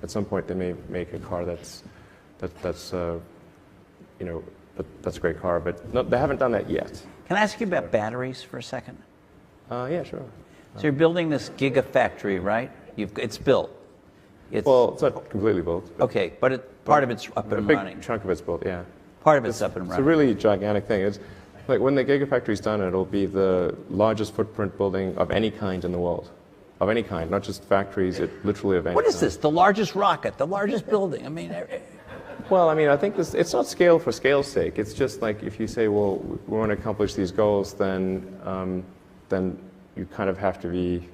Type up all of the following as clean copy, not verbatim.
at some point they may make a car that's a great car, but no, they haven't done that yet. Can I ask you about batteries for a second? Yeah, sure. So you're building this gigafactory, right? It's built. Well, it's not completely built. Okay, but part of it's up and running. A big chunk of it's built, yeah. Part of it's up and running. It's a really gigantic thing. It's like when the gigafactory's done, it'll be the largest footprint building of any kind in the world. Of any kind, not just factories, literally of any kind. What is this? The largest rocket, the largest building? I mean... Well, I mean, I think it's not scale for scale's sake. It's just like if you say, well, we want to accomplish these goals, then you kind of have to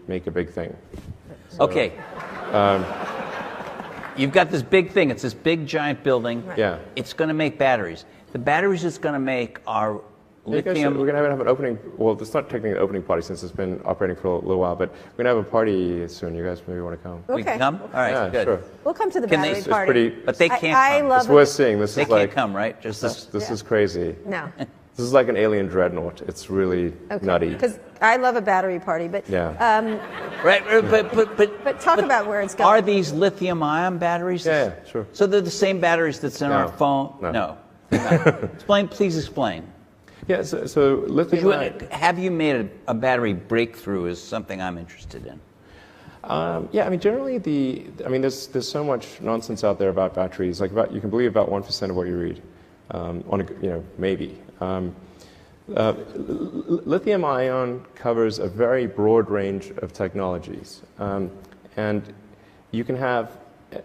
make a big thing. So, okay. You've got this big thing. It's this big, giant building. Right. Yeah. It's going to make batteries. The batteries it's going to make are lithium. We're going to have an opening. Well, it's not technically an opening party since it's been operating for a little while, but we're going to have a party soon. You guys maybe want to come. Okay. We can come? All right, yeah, good. Sure. We'll come to the battery party. But they can't come. It's worth seeing. This they is like, can't come, right? This is crazy. No. This is like an alien dreadnought. It's really nutty. Because I love a battery party, but right, but talk about where it's going. Are these lithium-ion batteries? Yeah, sure. So they're the same batteries that's in our phone? No. Please explain. Yeah, so lithium. Have you made a battery breakthrough? Is something I'm interested in. Yeah, I mean, generally there's so much nonsense out there about batteries. Like you can believe about 1% of what you read. Maybe. Lithium ion covers a very broad range of technologies, and you can have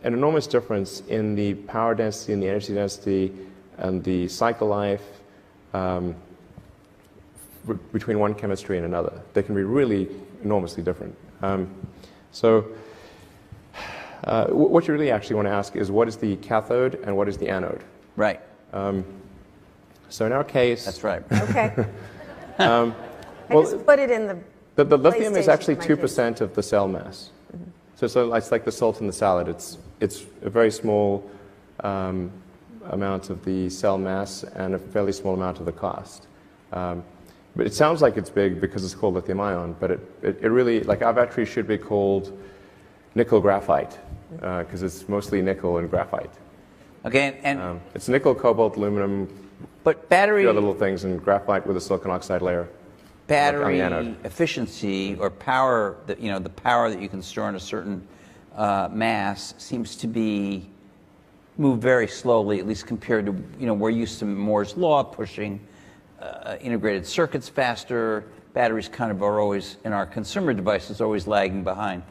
an enormous difference in the power density and the energy density and the cycle life between one chemistry and another. They can be really enormously different. What you really actually want to ask is what is the cathode and what is the anode? Right. So in our case... That's right. Okay. I just put it in the lithium is actually 2% of the cell mass. Mm-hmm. So it's like the salt in the salad. It's a very small amount of the cell mass and a fairly small amount of the cost. But it sounds like it's big because it's called lithium ion, but it really, like our battery should be called nickel graphite because it's mostly nickel and graphite. Okay, and it's nickel, cobalt, aluminum, but battery, other little things, and graphite with a silicon oxide layer. Battery efficiency or power, the power that you can store in a certain mass seems to be move very slowly, at least compared to we're used to Moore's law pushing integrated circuits faster. Batteries kind of are always in our consumer devices always lagging behind.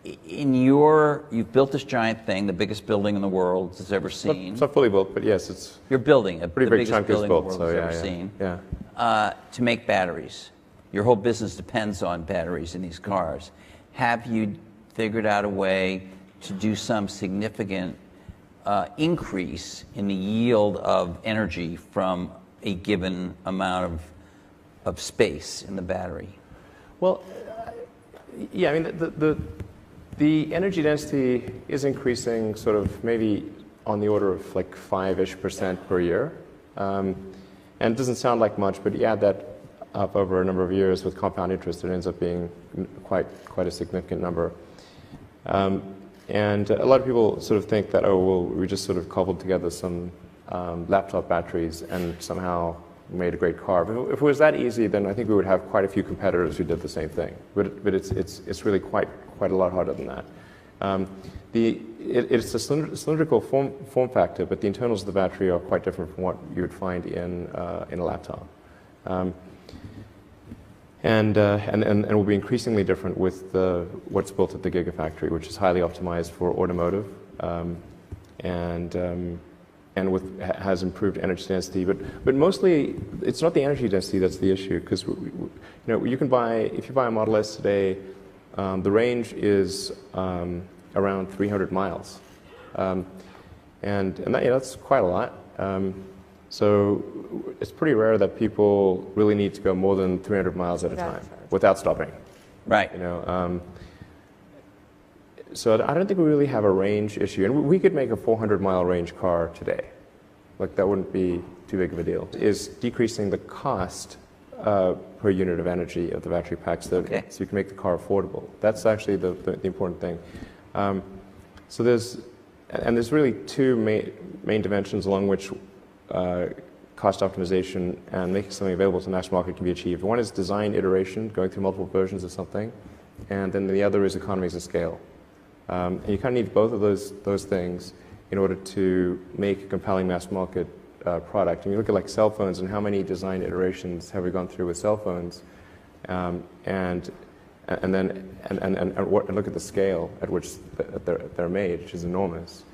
You've built this giant thing, the biggest building in the world it's ever seen. It's not fully built, but yes, it's... You're building a pretty big chunk is built, so yeah, ever seen. Yeah. To make batteries. Your whole business depends on batteries in these cars. Have you figured out a way to do some significant increase in the yield of energy from a given amount of space in the battery? Well, yeah, I mean, the energy density is increasing sort of maybe on the order of like 5-ish% per year. And it doesn't sound like much, but you add that up over a number of years with compound interest, it ends up being quite a significant number. And a lot of people sort of think that, oh, well, we just sort of cobbled together some laptop batteries and somehow made a great car. But if it was that easy, then I think we would have quite a few competitors who did the same thing. But it's really quite a lot harder than that. It's a cylindrical form factor, but the internals of the battery are quite different from what you would find in a laptop. And will be increasingly different with what's built at the Gigafactory, which is highly optimized for automotive, and has improved energy density. But mostly, it's not the energy density that's the issue, because you can if you buy a Model S today, the range is around 300 miles, and that's quite a lot. So it's pretty rare that people really need to go more than 300 miles at a time without stopping. Right. So I don't think we really have a range issue. And we could make a 400-mile range car today. Like, that wouldn't be too big of a deal. Is decreasing the cost per unit of energy of the battery packs so you can make the car affordable. That's actually the important thing. So there's really two main dimensions along which cost optimization and making something available to mass market can be achieved. One is design iteration, going through multiple versions of something, and then the other is economies of scale. And you kind of need both of those things in order to make a compelling mass market product. And you look at like cell phones and how many design iterations have we gone through with cell phones, and look at the scale at which they're made, which is enormous.